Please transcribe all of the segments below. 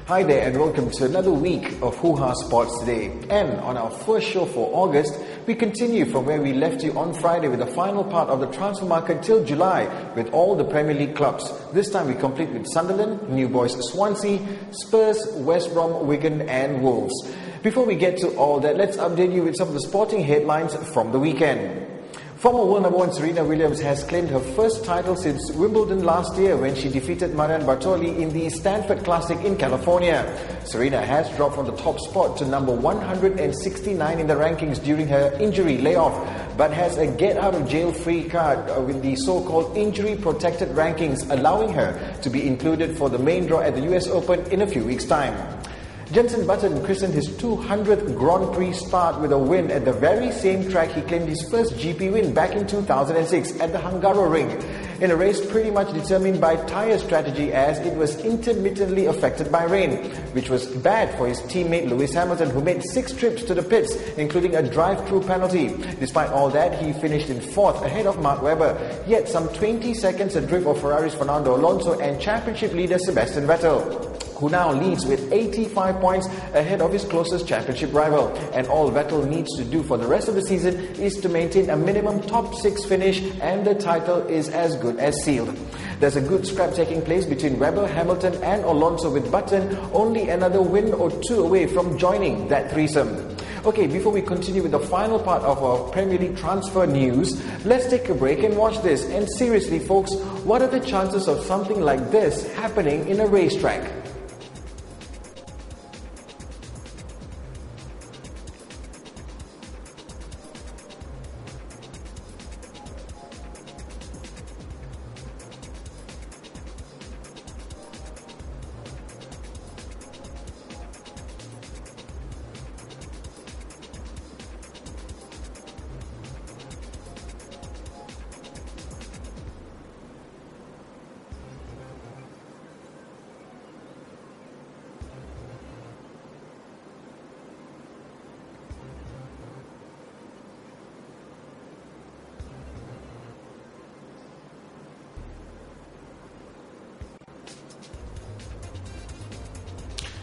Hi there and welcome to another week of Hoohaa Sports Today. And on our first show for August, we continue from where we left you on Friday with the final part of the transfer market till July with all the Premier League clubs. This time we complete with Sunderland, New Boys Swansea, Spurs, West Brom, Wigan and Wolves. Before we get to all that, let's update you with some of the sporting headlines from the weekend. Former world number one Serena Williams has claimed her first title since Wimbledon last year when she defeated Marianne Bartoli in the Stanford Classic in California. Serena has dropped from the top spot to number 169 in the rankings during her injury layoff, but has a get-out-of-jail-free card with the so-called injury-protected rankings, allowing her to be included for the main draw at the US Open in a few weeks' time. Jenson Button christened his 200th Grand Prix start with a win at the very same track he claimed his first GP win back in 2006 at the Hungaroring, in a race pretty much determined by tyre strategy as it was intermittently affected by rain, which was bad for his teammate Lewis Hamilton, who made 6 trips to the pits, including a drive-through penalty. Despite all that, he finished in 4th ahead of Mark Webber, yet some 20 seconds adrift of Ferrari's Fernando Alonso and championship leader Sebastian Vettel, who now leads with 85 points ahead of his closest championship rival. And all Vettel needs to do for the rest of the season is to maintain a minimum top 6 finish, and the title is as good as sealed. There's a good scrap taking place between Webber, Hamilton and Alonso, with Button only another win or 2 away from joining that threesome. Okay, before we continue with the final part of our Premier League transfer news, let's take a break and watch this. And seriously folks, what are the chances of something like this happening in a racetrack?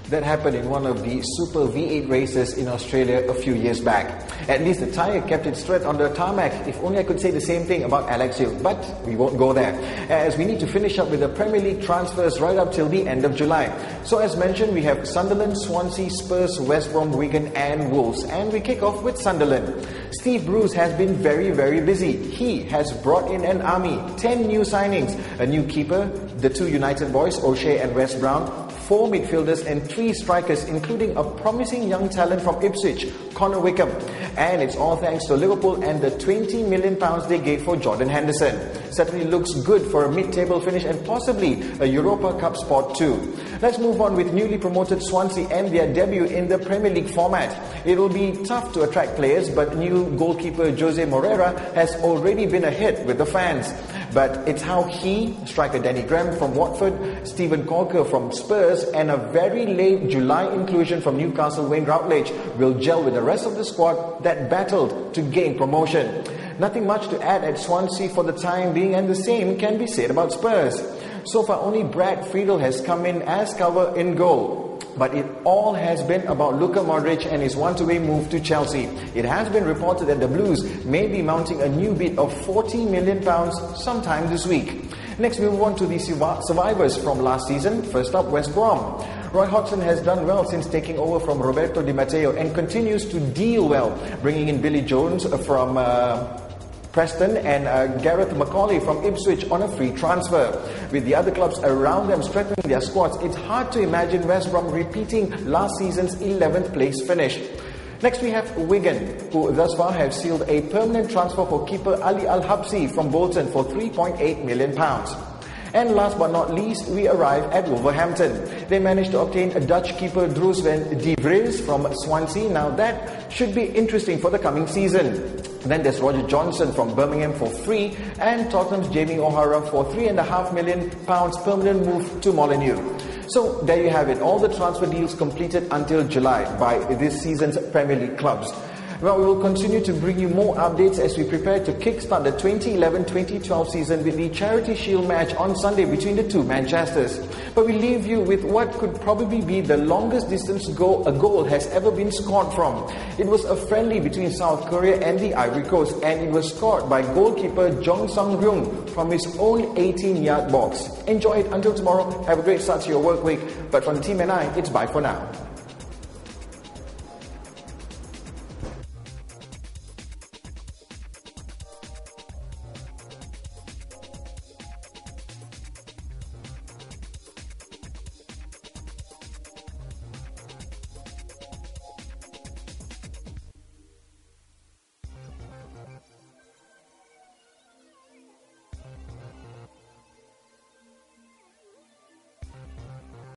That happened in one of the Super V8 races in Australia a few years back. At least the tyre kept its straight on the tarmac. If only I could say the same thing about Alex Hill, but we won't go there, as we need to finish up with the Premier League transfers right up till the end of July. So as mentioned, we have Sunderland, Swansea, Spurs, West Brom, Wigan and Wolves, and we kick off with Sunderland. Steve Bruce has been very busy. He has brought in an army, 10 new signings, a new keeper, the 2 United boys, O'Shea and Wes Brown, 4 midfielders and 3 strikers, including a promising young talent from Ipswich, Connor Wickham. And it's all thanks to Liverpool and the £20 million they gave for Jordan Henderson. Certainly looks good for a mid-table finish and possibly a Europa Cup spot too. Let's move on with newly promoted Swansea and their debut in the Premier League format. It'll be tough to attract players, but new goalkeeper Jose Moreira has already been a hit with the fans. But it's how he, striker Danny Graham from Watford, Stephen Corker from Spurs, and a very late July inclusion from Newcastle Wayne Routledge will gel with the rest of the squad that battled to gain promotion. Nothing much to add at Swansea for the time being, and the same can be said about Spurs. So far only Brad Friedel has come in as cover in goal. But it all has been about Luka Modric and his one-way move to Chelsea. It has been reported that the Blues may be mounting a new bid of £40 million sometime this week. Next, we move on to the survivors from last season. First up, West Brom. Roy Hodgson has done well since taking over from Roberto Di Matteo and continues to deal well, bringing in Billy Jones from Preston and Gareth Macaulay from Ipswich on a free transfer. With the other clubs around them strengthening their squads, it's hard to imagine West Brom repeating last season's 11th place finish. Next we have Wigan, who thus far have sealed a permanent transfer for keeper Ali Al-Habsi from Bolton for £3.8 million. And last but not least, we arrive at Wolverhampton. They managed to obtain a Dutch keeper Dries van de Vries from Swansea. Now that should be interesting for the coming season. Then there's Roger Johnson from Birmingham for free, and Tottenham's Jamie O'Hara for £3.5 million permanent move to Molineux. So there you have it, all the transfer deals completed until July by this season's Premier League clubs. Well, we will continue to bring you more updates as we prepare to kickstart the 2011-2012 season with the Charity Shield match on Sunday between the two Manchesters. But we leave you with what could probably be the longest distance a goal has ever been scored from. It was a friendly between South Korea and the Ivory Coast, and it was scored by goalkeeper Jong Sung-ryung from his own 18-yard box. Enjoy it until tomorrow. Have a great start to your work week. But from the team and I, it's bye for now.